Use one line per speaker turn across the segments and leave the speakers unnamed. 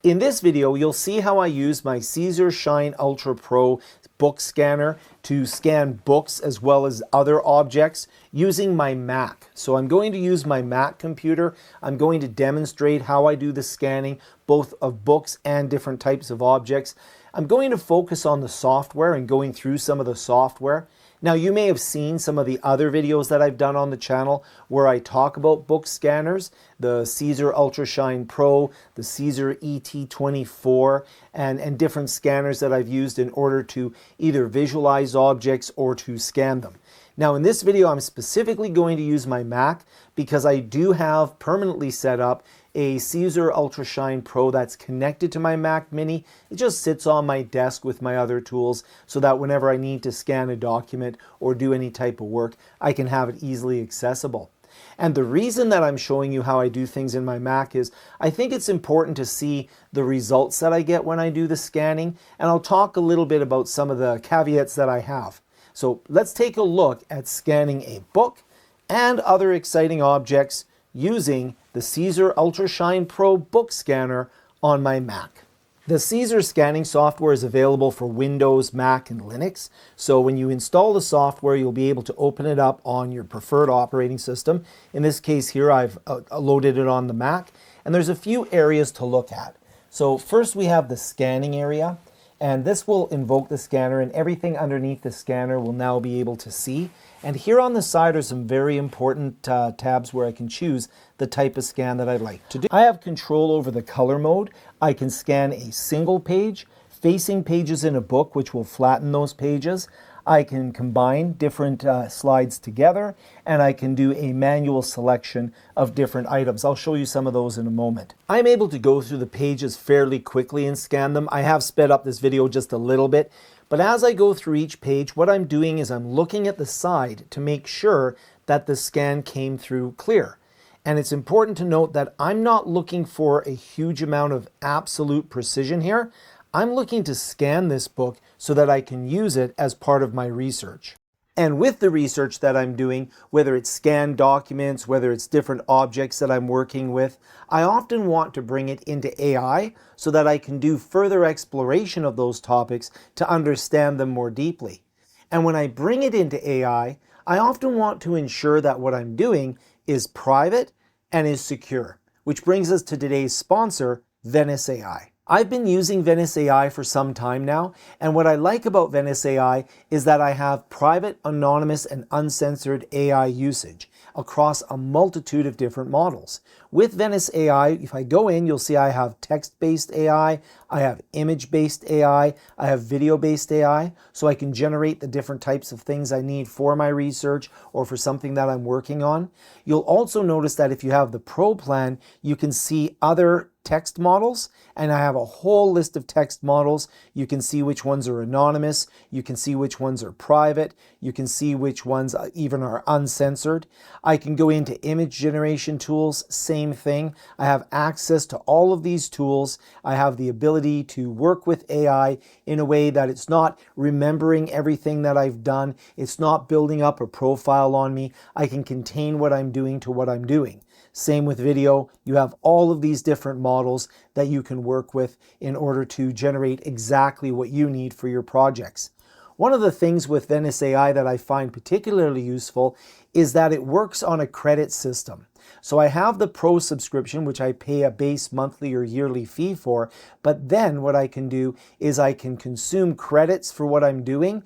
In this video, you'll see how I use my CZUR Shine Pro book scanner to scan books as well as other objects using my Mac. So I'm going to use my Mac computer. I'm going to demonstrate how I do the scanning, both of books and different types of objects. I'm going to focus on the software and going through some of the software. Now, you may have seen some of the other videos that I've done on the channel where I talk about book scanners, the CZUR Shine Pro, the CZUR ET24, and different scanners that I've used in order to either visualize objects or to scan them. Now, in this video, I'm specifically going to use my Mac because I do have permanently set up a CZUR Shine Pro that's connected to my Mac Mini. It just sits on my desk with my other tools so that whenever I need to scan a document or do any type of work, I can have it easily accessible. And the reason that I'm showing you how I do things in my Mac is I think it's important to see the results that I get when I do the scanning, and I'll talk a little bit about some of the caveats that I have. So let's take a look at scanning a book and other exciting objects using the CZUR Shine Pro book scanner on my Mac. The CZUR scanning software is available for Windows, Mac, and Linux. So when you install the software, you'll be able to open it up on your preferred operating system. In this case here, I've loaded it on the Mac, and there's a few areas to look at. So first we have the scanning area, and this will invoke the scanner, and everything underneath the scanner will now be able to see. And here on the side are some very important tabs where I can choose the type of scan that I'd like to do. I have control over the color mode. I can scan a single page, facing pages in a book, which will flatten those pages. I can combine different slides together, and I can do a manual selection of different items. I'll show you some of those in a moment. I'm able to go through the pages fairly quickly and scan them. I have sped up this video just a little bit, but as I go through each page, what I'm doing is I'm looking at the side to make sure that the scan came through clear. And it's important to note that I'm not looking for a huge amount of absolute precision here. I'm looking to scan this book so that I can use it as part of my research. And with the research that I'm doing, whether it's scanned documents, whether it's different objects that I'm working with, I often want to bring it into AI so that I can do further exploration of those topics to understand them more deeply. And when I bring it into AI, I often want to ensure that what I'm doing is private and is secure, which brings us to today's sponsor, Venice AI. I've been using Venice AI for some time now, and what I like about Venice AI is that I have private, anonymous, and uncensored AI usage across a multitude of different models. With Venice AI, if I go in, you'll see I have text-based AI, I have image-based AI, I have video-based AI, so I can generate the different types of things I need for my research or for something that I'm working on. You'll also notice that if you have the Pro plan, you can see other text models, and I have a whole list of text models. You can see which ones are anonymous, you can see which ones are private, you can see which ones even are uncensored. I can go into image generation tools, same thing. I have access to all of these tools. I have the ability to work with AI in a way that it's not remembering everything that I've done. It's not building up a profile on me. I can contain what I'm doing to what I'm doing. Same with video. You have all of these different models that you can work with in order to generate exactly what you need for your projects. One of the things with Venice AI that I find particularly useful is that it works on a credit system. So I have the Pro subscription, which I pay a base monthly or yearly fee for, but then what I can do is I can consume credits for what I'm doing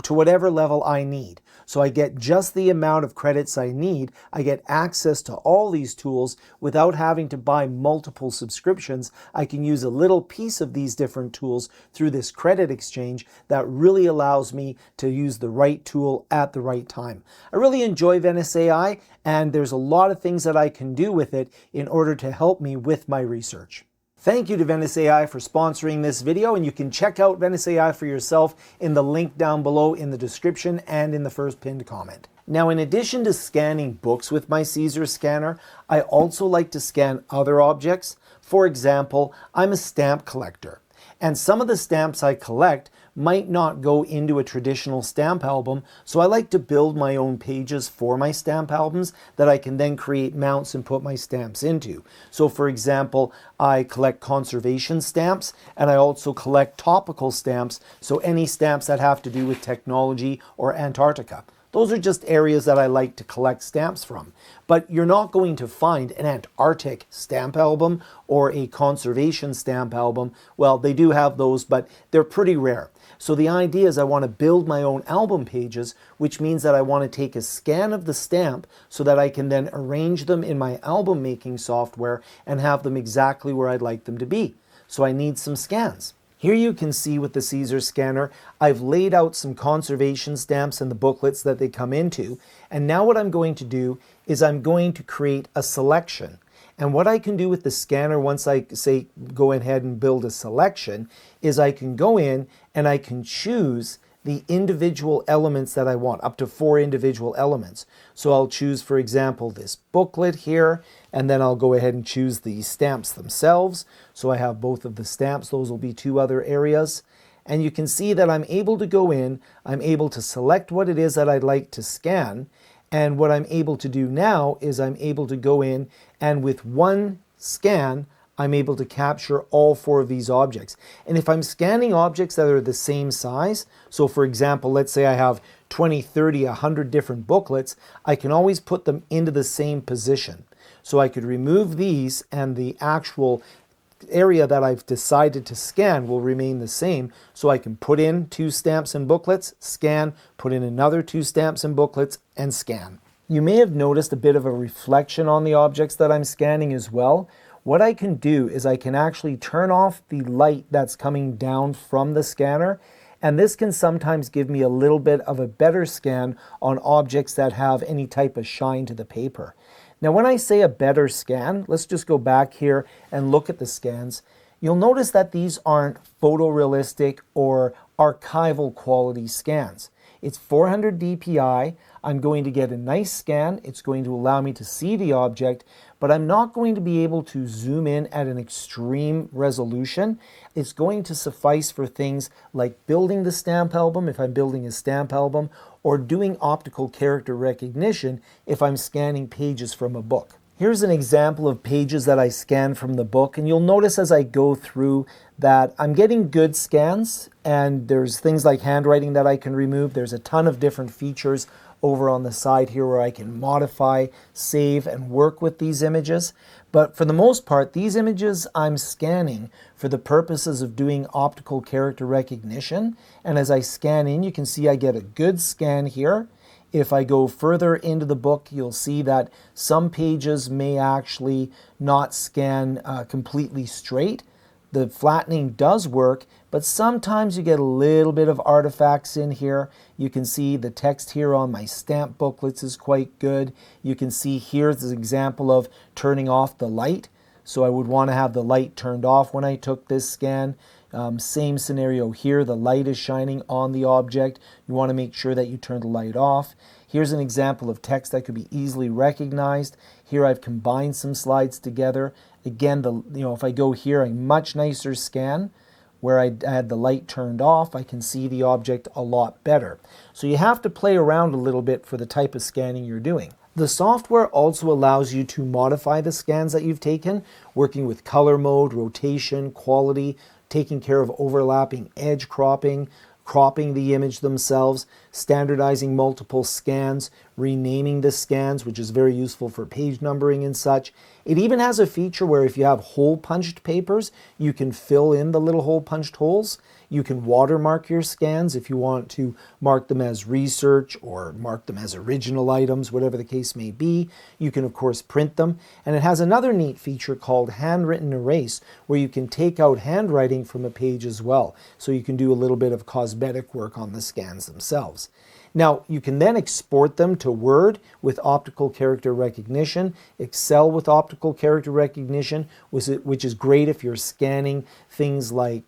to whatever level I need. So I get just the amount of credits I need. I get access to all these tools without having to buy multiple subscriptions. I can use a little piece of these different tools through this credit exchange that really allows me to use the right tool at the right time. I really enjoy Venice AI, and there's a lot of things that I can do with it in order to help me with my research. Thank you to Venice AI for sponsoring this video, and you can check out Venice AI for yourself in the link down below in the description and in the first pinned comment. Now, in addition to scanning books with my CZUR scanner, I also like to scan other objects. For example, I'm a stamp collector, and some of the stamps I collect might not go into a traditional stamp album, so I like to build my own pages for my stamp albums that I can then create mounts and put my stamps into. So for example, I collect conservation stamps and I also collect topical stamps, so any stamps that have to do with technology or Antarctica. Those are just areas that I like to collect stamps from. But you're not going to find an Antarctic stamp album or a conservation stamp album. Well, they do have those, but they're pretty rare. So the idea is I want to build my own album pages, which means that I want to take a scan of the stamp so that I can then arrange them in my album making software and have them exactly where I'd like them to be. So I need some scans. Here you can see with the CZUR scanner, I've laid out some conservation stamps in the booklets that they come into. And now what I'm going to do is I'm going to create a selection. And what I can do with the scanner once I say go ahead and build a selection is I can go in and I can choose the individual elements that I want, up to 4 individual elements. So I'll choose, for example, this booklet here, and then I'll go ahead and choose the stamps themselves. So I have both of the stamps. Those will be 2 other areas. And you can see that I'm able to go in, I'm able to select what it is that I'd like to scan. And what I'm able to do now is I'm able to go in and with one scan, I'm able to capture all 4 of these objects. And if I'm scanning objects that are the same size, so for example, let's say I have 20, 30, 100 different booklets, I can always put them into the same position. So I could remove these and the actual area that I've decided to scan will remain the same. So I can put in 2 stamps and booklets, scan, put in another 2 stamps and booklets, and scan. You may have noticed a bit of a reflection on the objects that I'm scanning as well. What I can do is I can actually turn off the light that's coming down from the scanner, and this can sometimes give me a little bit of a better scan on objects that have any type of shine to the paper. Now when I say a better scan, let's just go back here and look at the scans. You'll notice that these aren't photorealistic or archival quality scans. It's 400 dpi. I'm going to get a nice scan. It's going to allow me to see the object, but I'm not going to be able to zoom in at an extreme resolution. It's going to suffice for things like building the stamp album if I'm building a stamp album, or doing optical character recognition if I'm scanning pages from a book. Here's an example of pages that I scanned from the book, and you'll notice as I go through that I'm getting good scans, and there's things like handwriting that I can remove. There's a ton of different features over on the side here where I can modify, save, and work with these images. But for the most part, these images I'm scanning for the purposes of doing optical character recognition. And as I scan in, you can see I get a good scan here. If I go further into the book, you'll see that some pages may actually not scan completely straight. The flattening does work, but sometimes you get a little bit of artifacts in here. You can see the text here on my stamp booklets is quite good. You can see here's an example of turning off the light. So I would want to have the light turned off when I took this scan. Same scenario here, the light is shining on the object. You want to make sure that you turn the light off. Here's an example of text that could be easily recognized. Here I've combined some slides together. Again, if I go here, a much nicer scan where I had the light turned off, I can see the object a lot better. So you have to play around a little bit for the type of scanning you're doing. The software also allows you to modify the scans that you've taken, working with color mode, rotation, quality, taking care of overlapping edge cropping, cropping the image themselves, standardizing multiple scans, renaming the scans, which is very useful for page numbering and such. It even has a feature where if you have hole punched papers, you can fill in the little hole punched holes. You can watermark your scans if you want to mark them as research or mark them as original items, whatever the case may be. You can, of course, print them. And it has another neat feature called handwritten erase, where you can take out handwriting from a page as well. So you can do a little bit of cosmetic work on the scans themselves. Now, you can then export them to Word with optical character recognition, Excel with optical character recognition, which is great if you're scanning things like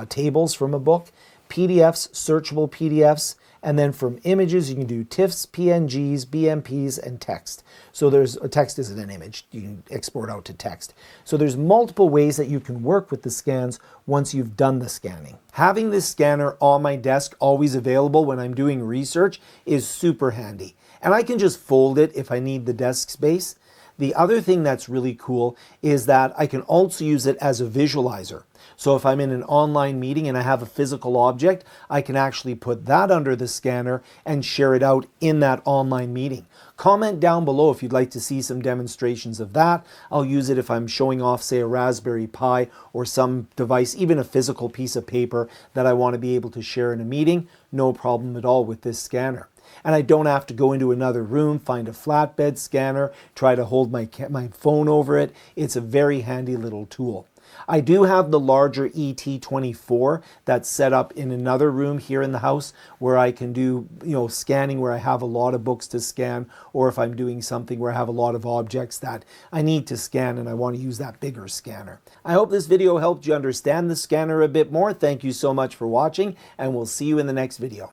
tables from a book, PDFs, searchable PDFs, And then from images, you can do TIFFs, PNGs, BMPs, and text. So text isn't an image. You can export out to text. So there's multiple ways that you can work with the scans once you've done the scanning. Having this scanner on my desk always available when I'm doing research is super handy. And I can just fold it if I need the desk space. The other thing that's really cool is that I can also use it as a visualizer. So if I'm in an online meeting and I have a physical object, I can actually put that under the scanner and share it out in that online meeting. Comment down below if you'd like to see some demonstrations of that. I'll use it if I'm showing off, say, a Raspberry Pi or some device, even a physical piece of paper that I want to be able to share in a meeting. No problem at all with this scanner. And I don't have to go into another room, find a flatbed scanner, try to hold my phone over it. It's a very handy little tool. I do have the larger ET24 that's set up in another room here in the house where I can do, scanning where I have a lot of books to scan, or if I'm doing something where I have a lot of objects that I need to scan and I want to use that bigger scanner. I hope this video helped you understand the scanner a bit more. Thank you so much for watching, and we'll see you in the next video.